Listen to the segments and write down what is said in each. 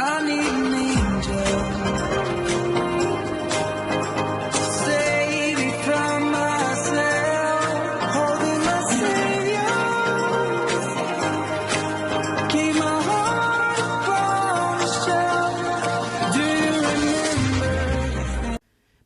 I need an angel to save me from myself. Holding my savior, keep my heart upon the shelf. Do you remember?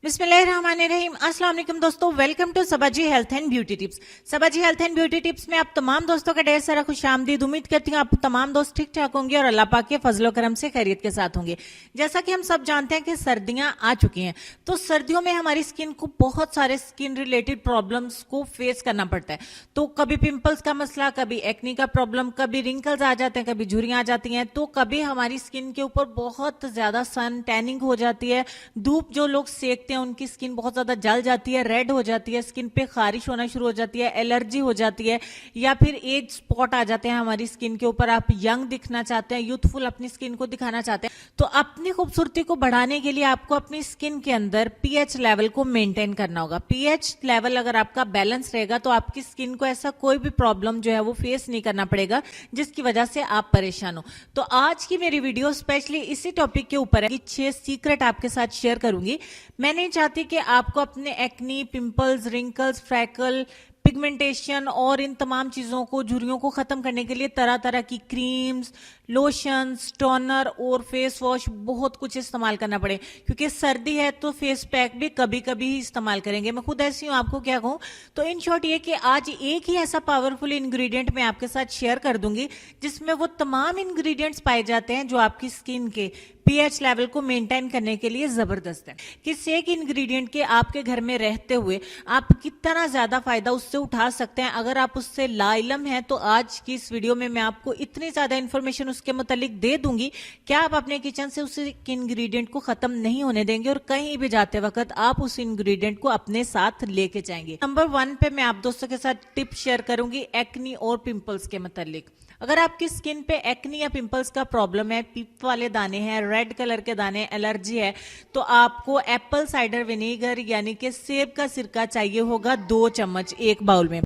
बिस्मिल्लाहिर्रहमानिर्रहीम। अस्सलाम वालेकुम दोस्तों, welcome to Sabaji health and beauty tips. Sabaji health and beauty tips में आप तमाम दोस्तों का ढेर सारा खुशामदीद। उम्मीद करती हूँ आप तमाम दोस्त ठीक ठाक होंगे और अल्लाह पाक के फजलो करम से खैरियत के साथ होंगे। जैसा कि हम सब जानते हैं कि सर्दियां आ चुकी हैं, तो सर्दियों में हमारी स्किन को बहुत सारे स्किन रिलेटेड प्रॉब्लम्स को फेस करना पड़ता है। तो कभी पिंपल्स का मसला, कभी एक्नी का प्रॉब्लम, कभी रिंकल्स आ जाते हैं, कभी झुर्रियां आ जाती हैं, तो कभी हमारी स्किन के ऊपर बहुत ज्यादा सन टैनिंग हो जाती है। धूप जो लोग सेकते हैं उनकी स्किन बहुत ज्यादा जल जाती है, रेड हो जाती है, स्किन पे खारिश होना शुरू हो जाती है, एलर्जी हो जाती है, या फिर एज स्पॉट आ जाते हैं हमारी स्किन के ऊपर। आप यंग दिखना चाहते हैं, यूथफुल अपनी स्किन को दिखाना चाहते हैं, तो अपनी खूबसूरती को बढ़ाने के लिए आपको अपनी स्किन के अंदर पीएच लेवल को मेंटेन करना होगा। पीएच लेवल अगर आपका बैलेंस रहेगा तो आपकी स्किन को ऐसा कोई भी प्रॉब्लम जो है वो फेस नहीं करना पड़ेगा जिसकी वजह से आप परेशान हो। तो आज की मेरी वीडियो स्पेशली इसी टॉपिक के ऊपर है कि 6 सीक्रेट आपके साथ शेयर करूंगी। मैं नहीं चाहती कि आपको अपने acne, pimples, wrinkles, freckle, pigmentation और इन तमाम चीजों को, झुर्रियों को खत्म करने के लिए तरह तरह की क्रीम्स, लोशंस, टोनर और फेस वॉश बहुत कुछ इस्तेमाल करना पड़े, क्योंकि सर्दी है तो फेस पैक भी कभी कभी ही इस्तेमाल करेंगे। मैं खुद ऐसी हूं, आपको क्या कहूं। तो इन शॉर्ट ये कि आज एक ही ऐसा पावरफुल इंग्रेडिएंट मैं आपके साथ शेयर कर दूंगी जिसमें वो तमाम इंग्रेडिएंट्स पाए जाते हैं जो आपकी स्किन के पीएच लेवल को मेंटेन करने के लिए जबरदस्त है। किस एक इंग्रेडिएंट के आपके घर में रहते हुए आप कितना ज्यादा फायदा उससे उठा सकते हैं अगर आप उससे लाइलम हैं, तो आज की इस वीडियो में मैं आपको इतनी ज्यादा इंफॉर्मेशन उसके मुतालिक दे दूंगी क्या आप अपने किचन से उस इंग्रेडिएंट को खत्म नहीं होने देंगे और कहीं भी जाते वक्त आप उस इंग्रेडिएंट को अपने साथ लेके जाएंगे। नंबर 1 पे मैं आप दोस्तों के साथ टिप शेयर करूंगी एक्नी और पिंपल्स के मुतालिक। अगर आपकी स्किन पे एक्नी या पिंपल्स का प्रॉब्लम है, पीप वाले दाने हैं, रेड कलर के दाने, एलर्जी है, तो आपको एप्पल साइडर विनेगर यानी कि सेब का सिरका चाहिए होगा 2 चम्मच एक बाउल में।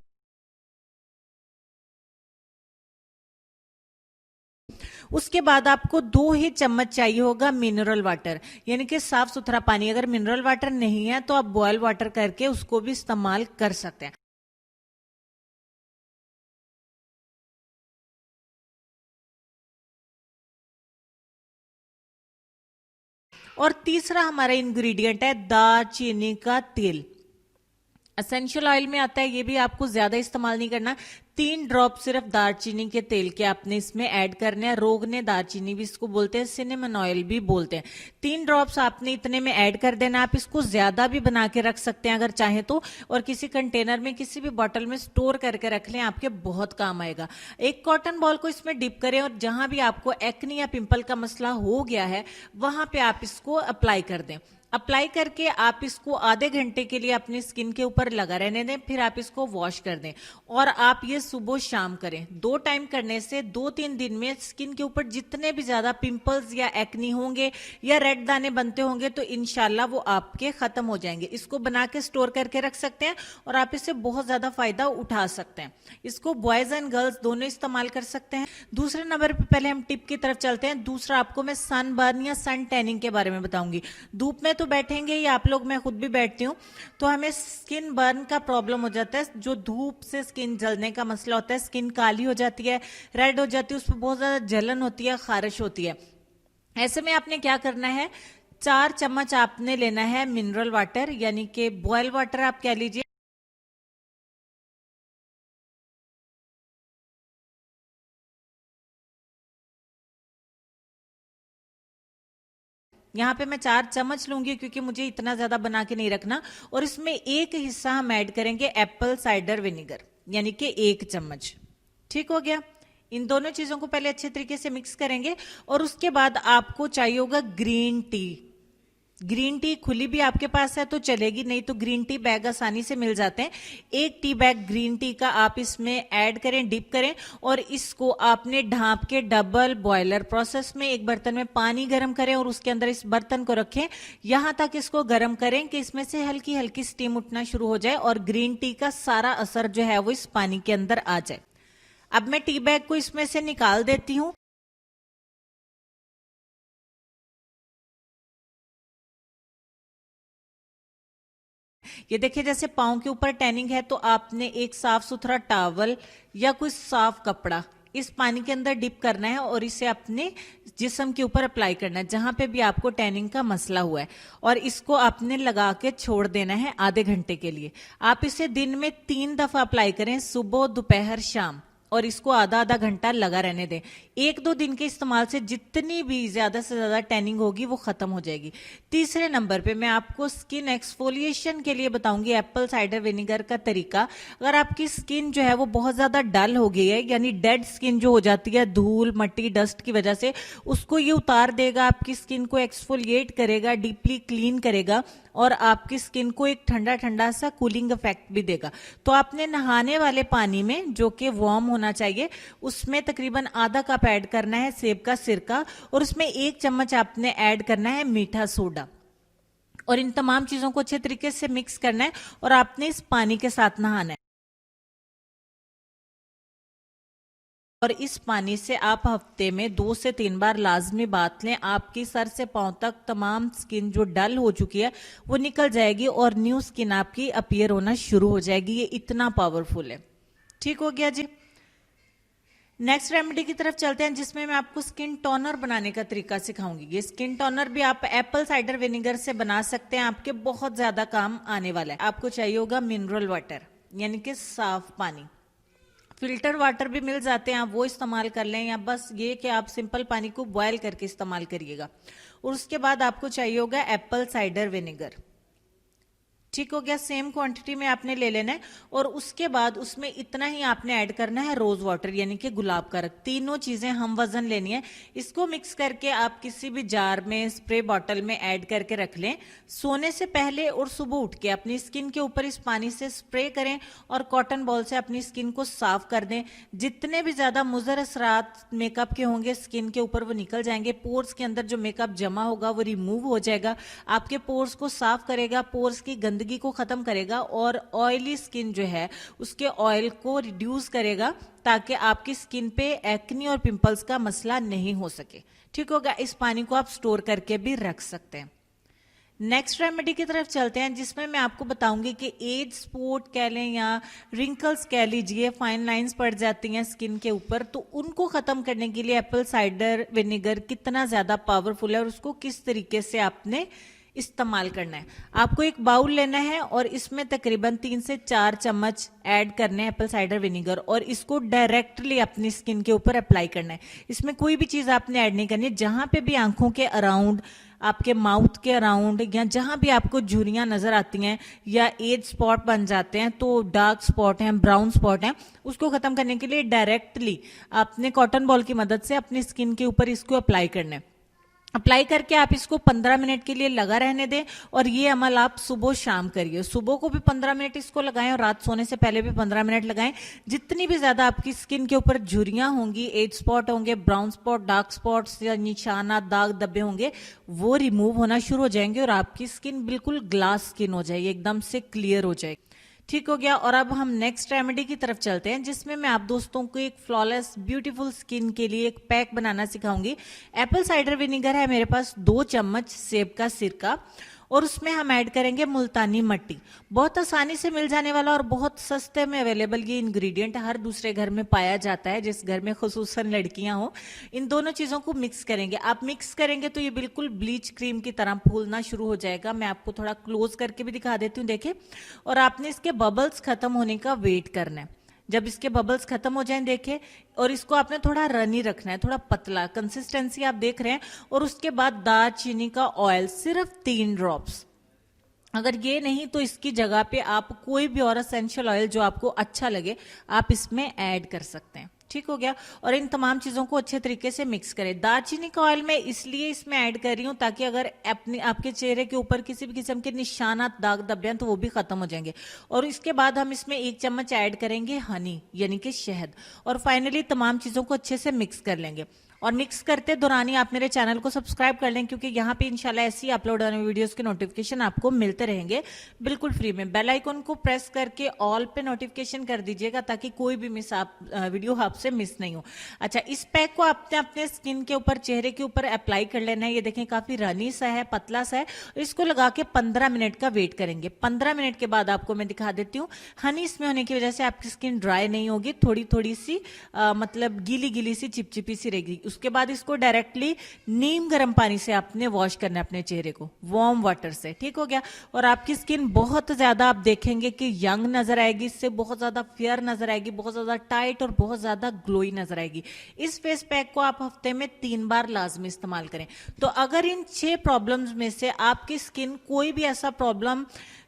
उसके बाद आपको 2 ही चम्मच चाहिए होगा मिनरल वाटर, यानी कि साफ सुथरा पानी। अगर मिनरल वाटर नहीं है तो आप बॉयल वाटर करके उसको भी इस्तेमाल कर सकते हैं। और तीसरा हमारा इंग्रेडिएंट है दालचीनी का तेल। एसेंशियल ऑयल में आता है, ये भी आपको ज्यादा इस्तेमाल नहीं करना। 3 ड्रॉप सिर्फ दालचीनी के तेल के आपने इसमें ऐड करने हैं। रोगने दालचीनी भी इसको बोलते हैं, सिनेमन ऑयल भी बोलते हैं। 3 ड्रॉप्स आपने इतने में ऐड कर देना। आप इसको ज्यादा भी बना के रख सकते हैं अगर चाहें तो, और किसी कंटेनर में, किसी भी बॉटल में स्टोर करके रख लें, आपके बहुत काम आएगा। एक कॉटन बॉल को इसमें डिप करें और जहां भी आपको एक्नी या पिंपल का मसला हो गया है वहां पे आप इसको अप्लाई कर दें। अप्लाई करके आप इसको आधे घंटे के लिए अपनी स्किन के ऊपर लगा रहने दें, फिर आप इसको वॉश कर दें। और आप ये सुबह शाम करें। 2 टाइम करने से 2-3 दिन में स्किन के ऊपर जितने भी ज्यादा पिंपल्स या एक्नी होंगे या रेड दाने बनते होंगे तो इंशाल्लाह वो आपके खत्म हो जाएंगे। इसको बना के स्टोर करके रख सकते हैं और आप इससे बहुत ज्यादा फायदा उठा सकते हैं। इसको बॉयज एंड गर्ल्स दोनों इस्तेमाल कर सकते हैं। दूसरे नंबर पर पहले हम टिप की तरफ चलते हैं। दूसरा आपको मैं सन बर्न या सन टैनिंग के बारे में बताऊंगी। धूप में तो बैठेंगे ही आप लोग, मैं खुद भी बैठती हूँ, तो हमें स्किन बर्न का प्रॉब्लम हो जाता है। जो धूप से स्किन जलने का मसला होता है, स्किन काली हो जाती है, रेड हो जाती है, उस पर बहुत ज्यादा जलन होती है, खारिश होती है। ऐसे में आपने क्या करना है, 4 चम्मच आपने लेना है मिनरल वाटर, यानी कि बॉयल वाटर आप कह लीजिए। यहाँ पे मैं 4 चम्मच लूंगी क्योंकि मुझे इतना ज्यादा बना के नहीं रखना। और इसमें एक हिस्सा हम ऐड करेंगे एप्पल साइडर विनेगर, यानी कि 1 चम्मच। ठीक हो गया। इन दोनों चीजों को पहले अच्छे तरीके से मिक्स करेंगे और उसके बाद आपको चाहिए होगा ग्रीन टी। ग्रीन टी खुली भी आपके पास है तो चलेगी, नहीं तो ग्रीन टी बैग आसानी से मिल जाते हैं। 1 टी बैग ग्रीन टी का आप इसमें ऐड करें, डिप करें, और इसको आपने ढांप के डबल बॉयलर प्रोसेस में एक बर्तन में पानी गर्म करें और उसके अंदर इस बर्तन को रखें। यहां तक इसको गर्म करें कि इसमें से हल्की हल्की स्टीम उठना शुरू हो जाए और ग्रीन टी का सारा असर जो है वो इस पानी के अंदर आ जाए। अब मैं टी बैग को इसमें से निकाल देती हूं। ये देखिए जैसे पाँव के ऊपर टैनिंग है तो आपने एक साफ सुथरा टॉवल या कोई साफ कपड़ा इस पानी के अंदर डिप करना है और इसे अपने जिस्म के ऊपर अप्लाई करना है जहां पे भी आपको टैनिंग का मसला हुआ है, और इसको आपने लगा के छोड़ देना है आधे घंटे के लिए। आप इसे दिन में 3 दफा अप्लाई करें, सुबह दोपहर शाम, और इसको आधा आधा घंटा लगा रहने दें। 1-2 दिन के इस्तेमाल से जितनी भी ज्यादा से ज्यादा टैनिंग होगी वो खत्म हो जाएगी। तीसरे नंबर पे मैं आपको स्किन एक्सफोलिएशन के लिए बताऊंगी एप्पल साइडर विनेगर का तरीका। अगर आपकी स्किन जो है वो बहुत ज्यादा डल हो गई है, यानी डेड स्किन जो हो जाती है धूल मट्टी डस्ट की वजह से, उसको ये उतार देगा, आपकी स्किन को एक्सफोलिएट करेगा, डीपली क्लीन करेगा और आपकी स्किन को एक ठंडा ठंडा सा कूलिंग इफेक्ट भी देगा। तो आपने नहाने वाले पानी में, जो कि वार्म होना चाहिए, उसमें तकरीबन आधा कप ऐड करना है सेब का सिरका, और उसमें 1 चम्मच आपने ऐड करना है मीठा सोडा, और इन तमाम चीजों को अच्छे तरीके से मिक्स करना है और आपने इस पानी के साथ नहाना है। और इस पानी से आप हफ्ते में 2 से 3 बार लाजमी बात लें। आपकी सर से पांव तक तमाम स्किन जो डल हो चुकी है वो निकल जाएगी और न्यू स्किन आपकी अपीयर होना शुरू हो जाएगी। ये इतना पावरफुल है। ठीक हो गया जी। नेक्स्ट रेमेडी की तरफ चलते हैं, जिसमें मैं आपको स्किन टोनर बनाने का तरीका सिखाऊंगी। ये स्किन टोनर भी आप एप्पल साइडर विनेगर से बना सकते हैं, आपके बहुत ज्यादा काम आने वाला है। आपको चाहिए होगा मिनरल वाटर, यानी कि साफ पानी। फिल्टर वाटर भी मिल जाते हैं, आप वो इस्तेमाल कर लें, या बस ये कि आप सिंपल पानी को बॉयल करके इस्तेमाल करिएगा। और उसके बाद आपको चाहिए होगा एप्पल साइडर विनेगर। ठीक हो गया। सेम क्वांटिटी में आपने ले लेना है, और उसके बाद उसमें इतना ही आपने ऐड करना है रोज वाटर, यानी कि गुलाब का रंग। तीनों चीजें हम वजन लेनी है। इसको मिक्स करके आप किसी भी जार में, स्प्रे बॉटल में ऐड करके रख लें। सोने से पहले और सुबह उठ के अपनी स्किन के ऊपर इस पानी से स्प्रे करें और कॉटन बॉल से अपनी स्किन को साफ कर दें। जितने भी ज्यादा मुज़र असरात मेकअप के होंगे स्किन के ऊपर वो निकल जाएंगे। पोर्स के अंदर जो मेकअप जमा होगा वो रिमूव हो जाएगा, आपके पोर्स को साफ करेगा, पोर्स की गंदगी को खत्म करेगा, और ऑयली स्किन जो है उसके ऑयल को रिड्यूस करेगा, ताकि आपकी स्किन पे एक्नी और पिंपल्स का मसला नहीं हो सके। ठीक होगा। इस पानी को आप स्टोर करके भी रख सकते हैं। नेक्स्ट रेमेडी की तरफ चलते हैं, जिसमें मैं आपको बताऊंगी कि एज स्पॉट कह लें या रिंकल्स कह लीजिए, फाइन लाइंस पड़ जाती हैं स्किन के ऊपर, तो उनको खत्म करने के लिए एप्पल साइडर विनेगर कितना ज्यादा पावरफुल है और उसको किस तरीके से आपने इस्तेमाल करना है। आपको एक बाउल लेना है और इसमें तकरीबन 3 से 4 चम्मच ऐड करने हैं एप्पल साइडर विनेगर, और इसको डायरेक्टली अपनी स्किन के ऊपर अप्लाई करना है। इसमें कोई भी चीज आपने ऐड नहीं करनी है। जहां पे भी आंखों के अराउंड, आपके माउथ के अराउंड, या जहां भी आपको झुर्रियां नजर आती हैं या एज स्पॉट बन जाते हैं, तो डार्क स्पॉट हैं, ब्राउन स्पॉट हैं, उसको खत्म करने के लिए डायरेक्टली आपने कॉटन बॉल की मदद से अपनी स्किन के ऊपर इसको अप्लाई करना है। अप्लाई करके आप इसको 15 मिनट के लिए लगा रहने दें, और ये अमल आप सुबह शाम करिए। सुबह को भी 15 मिनट इसको लगाएं और रात सोने से पहले भी 15 मिनट लगाएं। जितनी भी ज्यादा आपकी स्किन के ऊपर झुर्रियां होंगी, एज स्पॉट होंगे, ब्राउन स्पॉट, डार्क स्पॉट्स या निशाना, दाग धब्बे होंगे, वो रिमूव होना शुरू हो जाएंगे और आपकी स्किन बिल्कुल ग्लास स्किन हो जाएगी, एकदम से क्लियर हो जाएगी। ठीक हो गया। और अब हम नेक्स्ट रेमेडी की तरफ चलते हैं, जिसमें मैं आप दोस्तों को एक फ्लॉलेस ब्यूटीफुल स्किन के लिए एक पैक बनाना सिखाऊंगी। एप्पल साइडर विनेगर है मेरे पास 2 चम्मच सेब का सिरका, और उसमें हम ऐड करेंगे मुल्तानी मट्टी। बहुत आसानी से मिल जाने वाला और बहुत सस्ते में अवेलेबल ये इंग्रेडिएंट हर दूसरे घर में पाया जाता है, जिस घर में खुसूसन लड़कियां हो। इन दोनों चीजों को मिक्स करेंगे। आप मिक्स करेंगे तो ये बिल्कुल ब्लीच क्रीम की तरह फूलना शुरू हो जाएगा। मैं आपको थोड़ा क्लोज करके भी दिखा देती हूँ, देखें। और आपने इसके बबल्स खत्म होने का वेट करना है। जब इसके बबल्स खत्म हो जाएं, देखें, और इसको आपने थोड़ा रनी रखना है, थोड़ा पतला, कंसिस्टेंसी आप देख रहे हैं। और उसके बाद दालचीनी का ऑयल सिर्फ 3 ड्रॉप्स। अगर ये नहीं तो इसकी जगह पे आप कोई भी और एसेंशियल ऑयल जो आपको अच्छा लगे आप इसमें ऐड कर सकते हैं। ठीक हो गया। और इन तमाम चीजों को अच्छे तरीके से मिक्स करें। दालचीनी का ऑयल मैं इसलिए इसमें ऐड कर रही हूं ताकि अगर आपके चेहरे के ऊपर किसी भी किस्म के निशानात, दाग धब्बे हैं तो वो भी खत्म हो जाएंगे। और इसके बाद हम इसमें 1 चम्मच ऐड करेंगे हनी, यानी कि शहद। और फाइनली तमाम चीजों को अच्छे से मिक्स कर लेंगे। और मिक्स करते दौरान ही आप मेरे चैनल को सब्सक्राइब कर लें, क्योंकि यहाँ पे इंशाल्लाह ऐसी अपलोड होने वीडियोस के नोटिफिकेशन आपको मिलते रहेंगे बिल्कुल फ्री में। बेल आइकन को प्रेस करके ऑल पे नोटिफिकेशन कर दीजिएगा, ताकि कोई भी वीडियो आप आपसे मिस नहीं हो। अच्छा, इस पैक को आपने अपने स्किन के ऊपर, चेहरे के ऊपर अप्लाई कर लेना है। ये देखें काफी रनी सा है, पतला सा है। इसको लगा के 15 मिनट का वेट करेंगे। 15 मिनट के बाद आपको मैं दिखा देती हूँ। हनी इसमें होने की वजह से आपकी स्किन ड्राई नहीं होगी, थोड़ी थोड़ी सी मतलब गीली गीली सी, चिपचिपी सी रहेगी। उसके बाद इसको डायरेक्टली नीम गर्म पानी से आपने वॉश करना है अपने चेहरे को, वार्म वाटर से। ठीक हो गया। और आपकी स्किन बहुत ज्यादा आप देखेंगे कि यंग नजर आएगी, इससे बहुत ज्यादा फेयर नजर आएगी, बहुत ज्यादा टाइट और बहुत ज्यादा ग्लोई नजर आएगी। इस फेस पैक को आप हफ्ते में 3 बार लाजमी इस्तेमाल करें। तो अगर इन 6 प्रॉब्लम्स में से आपकी स्किन कोई भी ऐसा प्रॉब्लम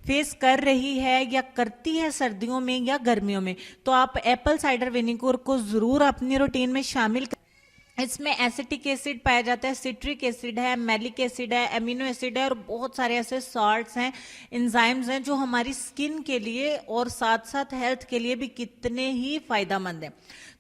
फेस कर रही है या करती है सर्दियों में या गर्मियों में, तो आप एप्पल साइडर विनेगर को जरूर अपनी रूटीन में शामिल करें। इसमें एसिटिक एसिड पाया जाता है, सिट्रिक एसिड है, मैलिक एसिड है, एमिनो एसिड है और बहुत सारे ऐसे सॉल्ट्स हैं, एंजाइम्स हैं जो हमारी स्किन के लिए और साथ साथ हेल्थ के लिए भी कितने ही फायदेमंद हैं।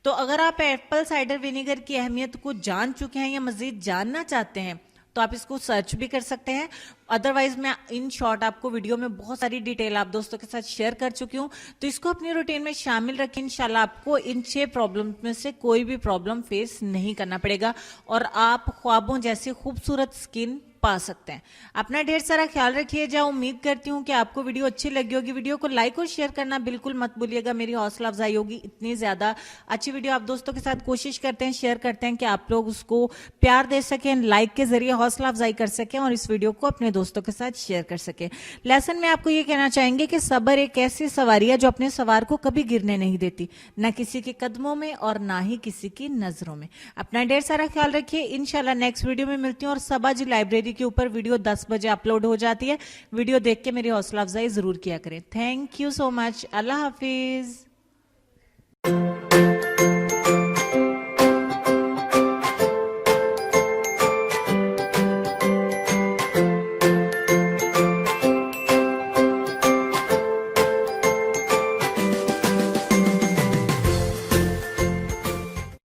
तो अगर आप एप्पल साइडर विनेगर की अहमियत को जान चुके हैं या मजीद जानना चाहते हैं तो आप इसको सर्च भी कर सकते हैं। अदरवाइज मैं इन शॉर्ट आपको वीडियो में बहुत सारी डिटेल आप दोस्तों के साथ शेयर कर चुकी हूं। तो इसको अपनी रूटीन में शामिल रखें। इंशाल्लाह आपको इन 6 प्रॉब्लम में से कोई भी प्रॉब्लम फेस नहीं करना पड़ेगा और आप ख्वाबों जैसी खूबसूरत स्किन पा सकते हैं। अपना ढेर सारा ख्याल रखिएगा। उम्मीद करती हूँ कि आपको वीडियो अच्छी लगी होगी। वीडियो को लाइक और शेयर करना बिल्कुल मत भूलिएगा, मेरी हौसला अफजाई होगी। इतनी ज्यादा अच्छी वीडियो आप दोस्तों के साथ कोशिश करते हैं, शेयर करते हैं कि आप लोग उसको प्यार दे सकें, लाइक के जरिए हौसला अफजाई कर सकें और इस वीडियो को अपने दोस्तों के साथ शेयर कर सकें। लेसन में आपको ये कहना चाहेंगे कि सब्र एक ऐसी सवारी है जो अपने सवार को कभी गिरने नहीं देती, ना किसी के कदमों में और ना ही किसी की नजरों में। अपना ढेर सारा ख्याल रखिए। इंशाल्लाह नेक्स्ट वीडियो में मिलती हूँ। और सबा जी लाइब्रेरी के ऊपर वीडियो 10 बजे अपलोड हो जाती है। वीडियो देख के मेरी हौसला अफजाई जरूर किया करें। Thank you so much. Allah Hafiz.